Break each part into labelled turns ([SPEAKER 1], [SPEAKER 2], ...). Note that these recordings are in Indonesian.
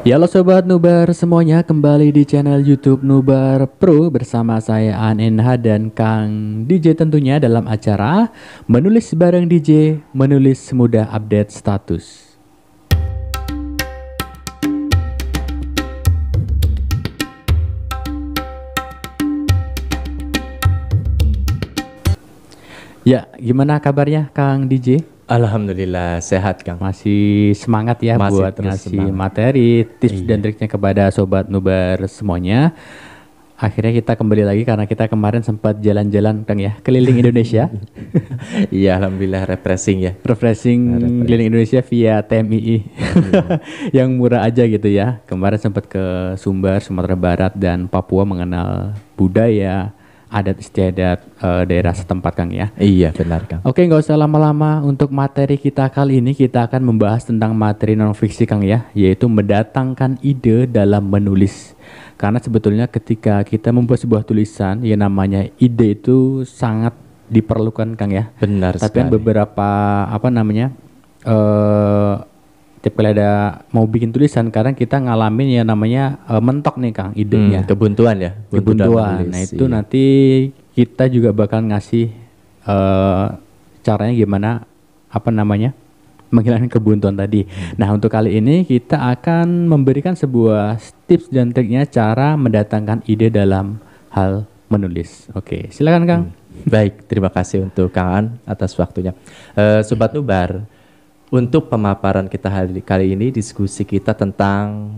[SPEAKER 1] Ya halo Sobat Nubar semuanya, kembali di channel YouTube Nubar Pro bersama saya Anenha dan Kang DJ tentunya dalam acara Menulis Bareng DJ, Menulis Mudah Update Status. Ya, gimana kabarnya Kang DJ?
[SPEAKER 2] Alhamdulillah sehat Kang.
[SPEAKER 1] Masih semangat ya
[SPEAKER 2] Masih
[SPEAKER 1] buat
[SPEAKER 2] terus
[SPEAKER 1] ngasih
[SPEAKER 2] semangat.
[SPEAKER 1] materi, tips
[SPEAKER 2] Iya.
[SPEAKER 1] dan triknya kepada Sobat Nubar semuanya. Akhirnya kita kembali lagi karena kita kemarin sempat jalan-jalan Kang ya, keliling Indonesia.
[SPEAKER 2] Iya alhamdulillah refreshing ya.
[SPEAKER 1] Refreshing keliling Indonesia via TMII yang murah aja gitu ya. Kemarin sempat ke Sumbar, Sumatera Barat dan Papua mengenal budaya, adat istiadat daerah setempat Kang ya.
[SPEAKER 2] Iya benar Kang.
[SPEAKER 1] Oke, nggak usah lama-lama. Untuk materi kita kali ini kita akan membahas tentang materi non fiksi Kang ya, yaitu mendatangkan ide dalam menulis. Karena sebetulnya ketika kita membuat sebuah tulisan, yang namanya ide itu sangat diperlukan Kang ya.
[SPEAKER 2] Benar
[SPEAKER 1] Tapi kan
[SPEAKER 2] sekali.
[SPEAKER 1] beberapa tiap kali ada mau bikin tulisan, kadang kita ngalamin yang namanya mentok nih Kang idenya.
[SPEAKER 2] Kebuntuan ya.
[SPEAKER 1] Kebuntuan.
[SPEAKER 2] menulis,
[SPEAKER 1] Nah itu
[SPEAKER 2] iya.
[SPEAKER 1] nanti kita juga bakal ngasih caranya gimana menghilangkan kebuntuan tadi. Nah untuk kali ini kita akan memberikan sebuah tips dan triknya cara mendatangkan ide dalam hal menulis. Oke, silakan Kang.
[SPEAKER 2] Baik, terima kasih untuk Kang An atas waktunya. Sobat Nubar, untuk pemaparan kita kali ini diskusi kita tentang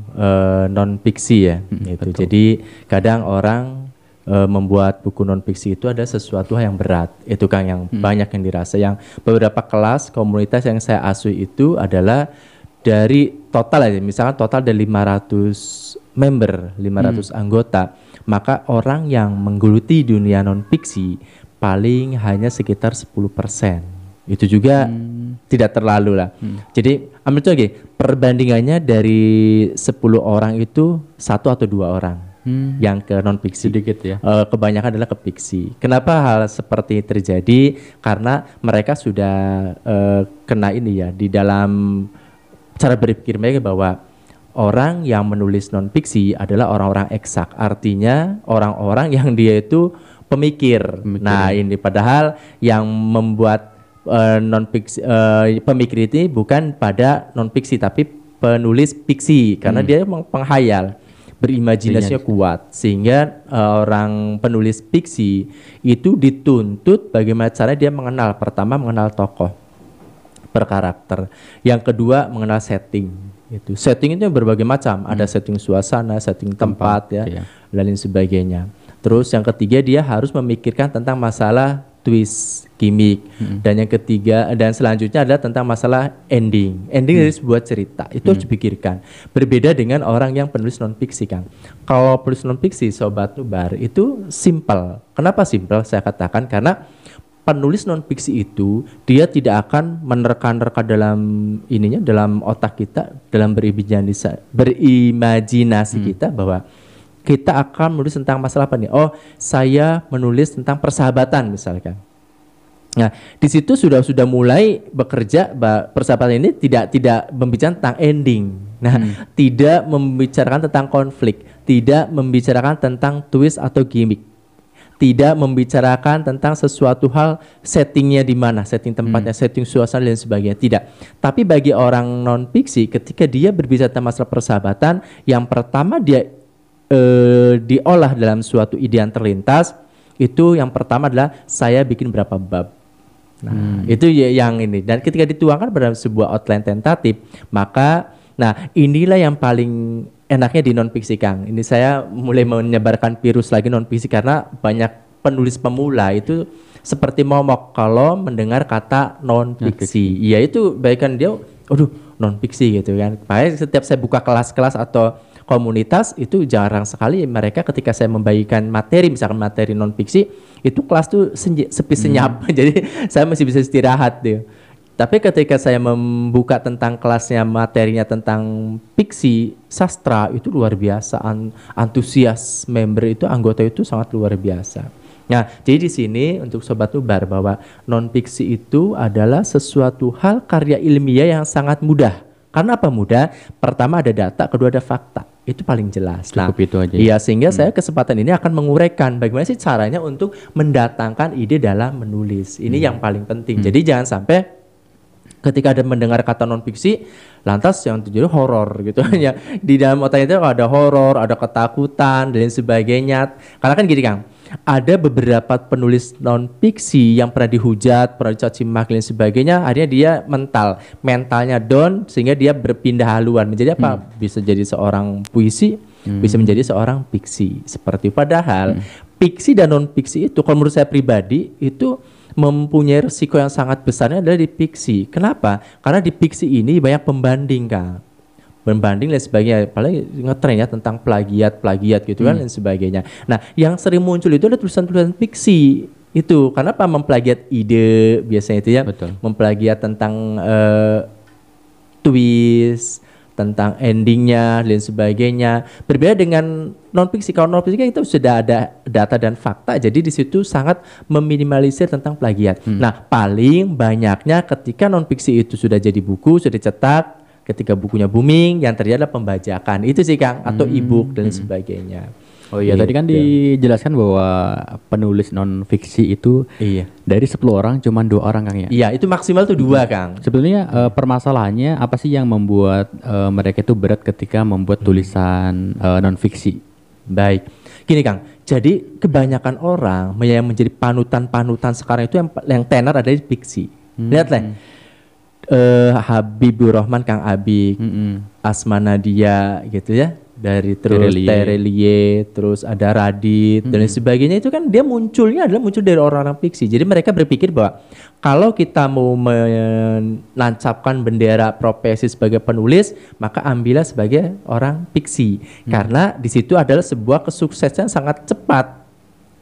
[SPEAKER 2] non fiksi ya. Gitu.
[SPEAKER 1] Betul.
[SPEAKER 2] Jadi kadang orang membuat buku non fiksi itu ada sesuatu yang berat. Itu Kang yang banyak yang dirasa. Yang beberapa kelas komunitas yang saya asuh itu adalah dari total aja, misalkan total ada 500 member, 500 anggota, maka orang yang menggeluti dunia non fiksi paling hanya sekitar 10%. Itu juga tidak terlalu lah. Jadi ambil contoh gini, perbandingannya dari 10 orang itu 1 atau 2 orang yang ke non fiksi.
[SPEAKER 1] Sedikit ya.
[SPEAKER 2] Kebanyakan adalah ke fiksi. Kenapa hal seperti ini terjadi? Karena mereka sudah kena ini ya di dalam cara berpikir mereka bahwa orang yang menulis non fiksi adalah orang-orang eksak. Artinya orang-orang yang dia itu pemikir. Nah ini padahal yang membuat non fiksi pemikir ini bukan pada non fiksi tapi penulis fiksi karena dia memang penghayal, berimajinasinya kuat, sehingga orang penulis fiksi itu dituntut bagaimana cara dia mengenal, pertama mengenal tokoh per karakter, yang kedua mengenal setting. Itu setting itu berbagai macam, ada setting suasana, setting tempat ya,
[SPEAKER 1] iya.
[SPEAKER 2] dan lain sebagainya. Terus yang ketiga dia harus memikirkan tentang masalah twist, gimmick, dan yang ketiga dan selanjutnya adalah tentang masalah ending dari sebuah cerita itu harus dipikirkan. Berbeda dengan orang yang penulis non fiksi Kang. Kalau penulis non fiksi Sobat Nubar itu simple. Kenapa simple? Saya katakan karena penulis non fiksi itu dia tidak akan menerka-nerka dalam ininya, dalam otak kita, dalam berimajinasi kita bahwa kita akan menulis tentang masalah apa nih? Oh, saya menulis tentang persahabatan misalkan. Nah, di situ sudah mulai bekerja persahabatan ini tidak membicarakan tentang ending. Nah, tidak membicarakan tentang konflik, tidak membicarakan tentang twist atau gimmick. Tidak membicarakan tentang sesuatu hal settingnya di mana, setting tempatnya, setting suasana dan sebagainya. Tidak. Tapi bagi orang non fiksi, ketika dia berbicara tentang masalah persahabatan, yang pertama dia diolah dalam suatu ide yang terlintas, itu yang pertama adalah saya bikin berapa bab. Nah, itu yang ini. Dan ketika dituangkan pada sebuah outline tentatif, maka nah inilah yang paling enaknya di non fiksi Kang. Ini saya mulai menyebarkan virus lagi non fiksi karena banyak penulis pemula itu seperti momok kalau mendengar kata non fiksi. Iya itu baikkan dia, aduh non fiksi gitu kan. Makanya setiap saya buka kelas-kelas atau komunitas itu jarang sekali mereka ketika saya membagikan materi, misalkan materi non fiksi, itu kelas tuh sepi senyap. Jadi saya masih bisa istirahat tuh. Tapi ketika saya membuka tentang kelasnya, materinya tentang fiksi sastra, itu luar biasa, antusias member itu, anggota itu sangat luar biasa. Nah, jadi di sini untuk Sobat Nubar bahwa non fiksi itu adalah sesuatu hal karya ilmiah yang sangat mudah Karena apa mudah? Pertama ada data, kedua ada fakta. Itu paling jelas.
[SPEAKER 1] Cukup itu aja.
[SPEAKER 2] Iya, sehingga saya kesempatan ini akan menguraikan bagaimana sih caranya untuk mendatangkan ide dalam menulis. Ini yang paling penting. Jadi jangan sampai ketika ada mendengar kata non fiksi, lantas yang terjadi horor gitu ya. Di dalam otak itu ada horor, ada ketakutan dan lain sebagainya. Karena kan gini Kang, ada beberapa penulis non fiksi yang pernah dihujat, pernah dicaci maki dan sebagainya, akhirnya dia mentalnya down sehingga dia berpindah haluan menjadi apa? Bisa jadi seorang puisi, bisa menjadi seorang fiksi. Seperti padahal fiksi dan non fiksi itu kalau menurut saya pribadi itu mempunyai resiko yang sangat besarnya adalah di fiksi. Kenapa? Karena di fiksi ini banyak pembanding Kang. Pembanding dan sebagainya, apalagi ngetren ya tentang plagiat gitu kan dan sebagainya. Nah, yang sering muncul itu adalah tulisan-tulisan fiksi itu. Karena apa? Memplagiat ide biasanya itu ya.
[SPEAKER 1] Betul.
[SPEAKER 2] Memplagiat tentang twist, tentang endingnya dan sebagainya. Berbeda dengan non fiksi. Kalau non fiksi kan itu sudah ada data dan fakta, jadi di situ sangat meminimalisir tentang plagiat. Nah, paling banyaknya ketika non fiksi itu sudah jadi buku, sudah dicetak, ketika bukunya booming, yang terjadi adalah pembajakan. Itu sih Kang, atau e-book dan sebagainya.
[SPEAKER 1] Oh iya, tadi kan dijelaskan bahwa penulis non fiksi itu dari 10 orang cuma 2 orang Kang ya.
[SPEAKER 2] Iya, itu maksimal tuh 2 Kang.
[SPEAKER 1] Sebetulnya permasalahannya apa sih yang membuat mereka itu berat ketika membuat tulisan non fiksi?
[SPEAKER 2] Baik, gini Kang. Jadi kebanyakan orang yang menjadi panutan sekarang itu yang tenar adalah fiksi. Lihatlah, Habibur Rahman, Kang Abik, Asma Nadia gitu ya. Dari terus Terelie, terus ada Radit dan lain sebagainya, itu kan dia muncul dari orang-orang fiksi. Jadi mereka berpikir bahwa kalau kita mau menancapkan bendera profesi sebagai penulis, maka ambillah sebagai orang fiksi. Karena di situ adalah sebuah kesuksesan sangat cepat.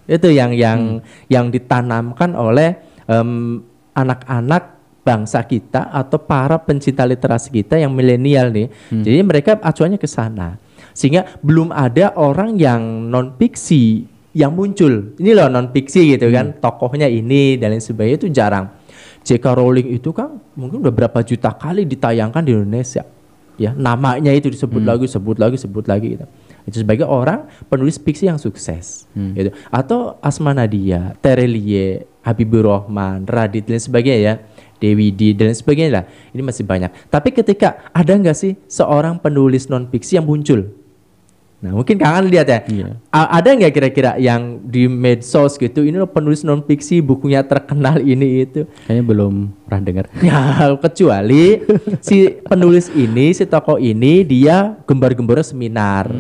[SPEAKER 2] Itu yang ditanamkan oleh anak-anak bangsa kita atau para pencinta literasi kita yang milenial nih. Jadi mereka acuannya ke sana. Sehingga belum ada orang yang non fiksi yang muncul. Ini loh non fiksi gitu kan, tokohnya ini dan lain sebagainya, itu jarang. J.K. Rowling itu kan mungkin udah berapa juta kali ditayangkan di Indonesia. Ya, namanya itu disebut lagi gitu. Itu sebagai orang penulis fiksi yang sukses. Gitu. Atau Asma Nadia, Terelie, Habibur Rahman, Radit dan sebagainya ya. Dewi D dan sebagainya lah. Ini masih banyak. Tapi ketika ada nggak sih seorang penulis non fiksi yang muncul? Nah, mungkin kangen lihat ya. Ada nggak kira-kira yang di medsos gitu, ini loh penulis non fiksi, bukunya terkenal ini itu?
[SPEAKER 1] Kayaknya belum pernah dengar.
[SPEAKER 2] Ya, kecuali si penulis ini, si tokoh ini dia gembar-gembar seminar.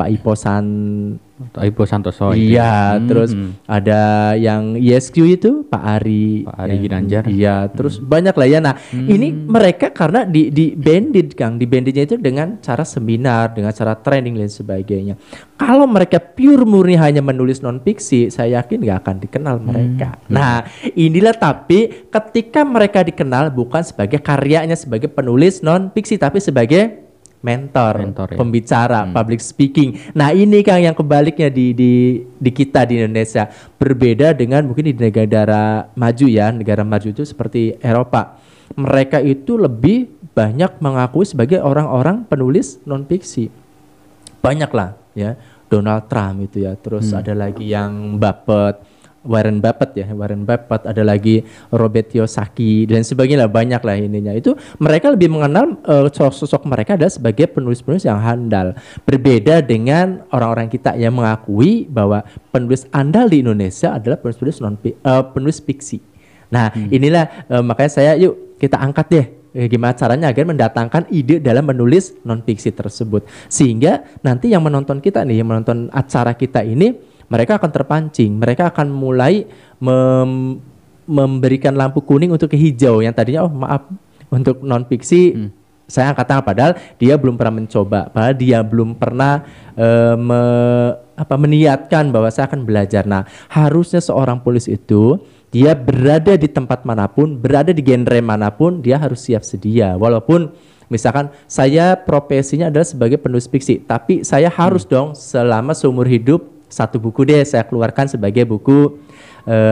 [SPEAKER 2] Pak Ipo Santoso.
[SPEAKER 1] Iya,
[SPEAKER 2] terus ada yang ISQ itu Pak Ari
[SPEAKER 1] Ginanjar.
[SPEAKER 2] Iya, terus banyak lah ya. Nah, ini mereka karena di banded Kang, di bandednya itu dengan cara seminar, dengan cara training dan sebagainya. Kalau mereka pure murni hanya menulis non fiksi, saya yakin nggak akan dikenal mereka. Nah, inilah tapi ketika mereka dikenal bukan sebagai karyanya sebagai penulis non fiksi, tapi sebagai mentor ya. Pembicara, public speaking. Nah, ini Kang yang kebaliknya di kita di Indonesia. Berbeda dengan mungkin di negara maju ya. Negara maju itu seperti Eropa. Mereka itu lebih banyak mengakui sebagai orang-orang penulis non fiksi. Banyak lah ya. Donald Trump itu ya. Terus ada lagi yang Warren Buffett, ada lagi Robert Kiyosaki dan sebagainya, banyak lah ininya. Itu mereka lebih mengenal sosok mereka adalah sebagai penulis-penulis yang handal. Berbeda dengan orang-orang kita yang mengakui bahwa penulis andal di Indonesia adalah penulis fiksi. Nah, inilah makanya saya yuk kita angkat deh gimana caranya agar mendatangkan ide dalam menulis non fiksi tersebut, sehingga nanti yang menonton kita nih, yang menonton acara kita ini, mereka akan terpancing, mereka akan mulai memberikan lampu kuning untuk ke hijau. Yang tadinya maaf untuk non fiksi saya angkat tangan, padahal dia belum pernah mencoba, padahal dia belum pernah meniatkan bahwa saya akan belajar. Nah, harusnya seorang penulis itu dia berada di tempat manapun, berada di genre manapun, dia harus siap sedia. Walaupun misalkan saya profesinya adalah sebagai penulis fiksi, tapi saya harus dong selama seumur hidup 1 buku deh saya keluarkan sebagai buku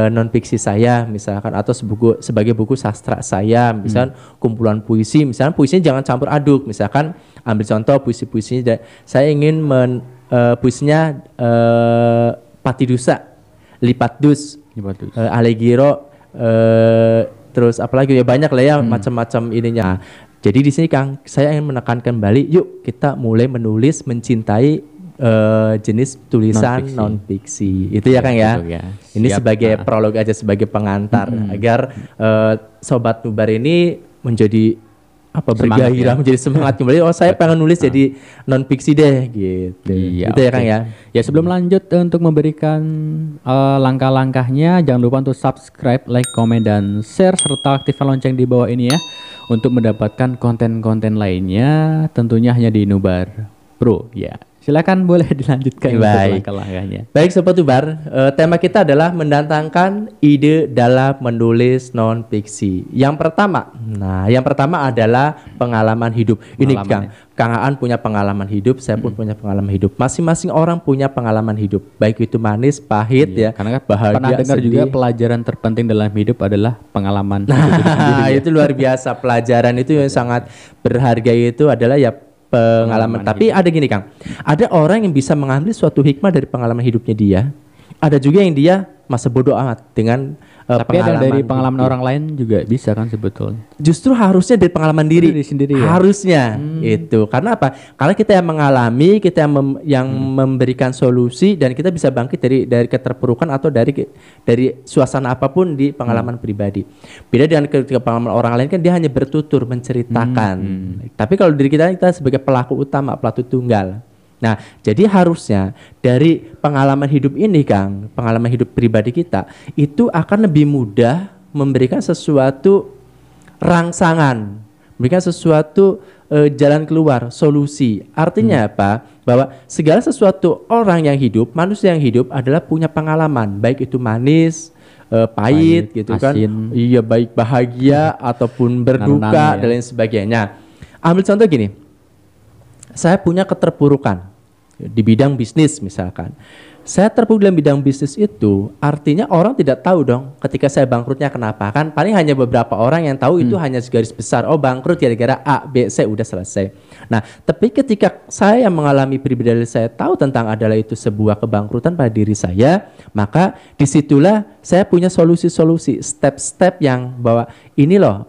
[SPEAKER 2] non fiksi saya misalkan, atau sebagai buku sastra saya, misalkan kumpulan puisi, misalkan puisinya jangan campur aduk, misalkan ambil contoh puisi-puisinya saya ingin puisinya Patidusa, Lipatdus, Allegiro, terus apalagi ya banyak lah ya macam-macam ininya. Jadi di sini Kang, saya ingin menekankan kembali, yuk kita mulai menulis mencintai jenis tulisan non fiksi. Itu ya Kang ya. Ini siap, sebagai prolog aja, sebagai pengantar agar sobat Nubar ini menjadi bergairah, menjadi semangat kembali. Oh, saya pengen nulis jadi non fiksi deh gitu.
[SPEAKER 1] Iya,
[SPEAKER 2] itu ya Kang ya.
[SPEAKER 1] Ya, sebelum lanjut untuk memberikan langkah-langkahnya, jangan lupa untuk subscribe, like, komen, dan share serta aktifkan lonceng di bawah ini ya untuk mendapatkan konten-konten lainnya, tentunya hanya di Nubar Pro ya. Silakan boleh dilanjutkan untuk langkah-langkahnya.
[SPEAKER 2] Baik Sobat Nubar, tema kita adalah mendatangkan ide dalam menulis non fiksi. Yang pertama adalah pengalaman hidup. Ini Kang Aan punya pengalaman hidup, saya pun punya pengalaman hidup. Masing-masing orang punya pengalaman hidup, baik itu manis, pahit ya.
[SPEAKER 1] Karena bahagia, pernah dengar juga pelajaran terpenting dalam hidup adalah pengalaman.
[SPEAKER 2] Itu luar biasa, pelajaran itu yang sangat berharga itu adalah ya pengalaman. Tapi ada gini Kang, ada orang yang bisa mengambil suatu hikmah dari pengalaman hidupnya dia. Ada juga yang dia masa bodoh amat dengan
[SPEAKER 1] tapi ada dari pengalaman orang lain juga bisa kan sebetulnya.
[SPEAKER 2] Justru harusnya dari pengalaman diri sendiri ya? Harusnya itu. Karena apa? Karena kita yang mengalami, kita yang memberikan solusi, dan kita bisa bangkit dari keterpurukan atau dari suasana apapun di pengalaman pribadi. Beda dengan ketika pengalaman orang lain kan dia hanya bertutur menceritakan. Tapi kalau diri kita sebagai pelaku utama, pelaku tunggal. Nah, jadi harusnya dari pengalaman hidup ini Kang, pengalaman hidup pribadi kita, itu akan lebih mudah memberikan sesuatu rangsangan, memberikan sesuatu jalan keluar, solusi. Artinya apa? Bahwa segala sesuatu orang yang hidup, manusia yang hidup adalah punya pengalaman, baik itu manis, pahit gitu asin, kan. Iya, baik bahagia ataupun berduka dan lain sebagainya. Ambil contoh gini. Saya punya keterpurukan di bidang bisnis misalkan. Saya terpuruk dalam bidang bisnis itu, artinya orang tidak tahu dong ketika saya bangkrutnya kenapa. Kan paling hanya beberapa orang yang tahu, itu hanya segaris besar. Oh, bangkrut gara-gara A, B, C, udah selesai. Nah, tapi ketika saya mengalami pribadi saya tahu tentang adalah itu sebuah kebangkrutan pada diri saya, maka disitulah saya punya solusi-solusi, step-step yang bahwa ini loh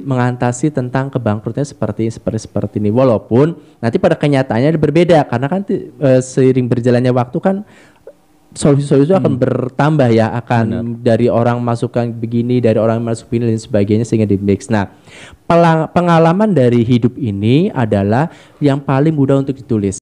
[SPEAKER 2] mengatasi tentang kebangkrutannya seperti ini. Walaupun nanti pada kenyataannya berbeda, karena kan seiring berjalannya waktu kan solusi-solusi akan bertambah ya, akan dari orang masukkan begini, dari orang masuk ini dan sebagainya, sehingga di mix. Nah, pengalaman dari hidup ini adalah yang paling mudah untuk ditulis.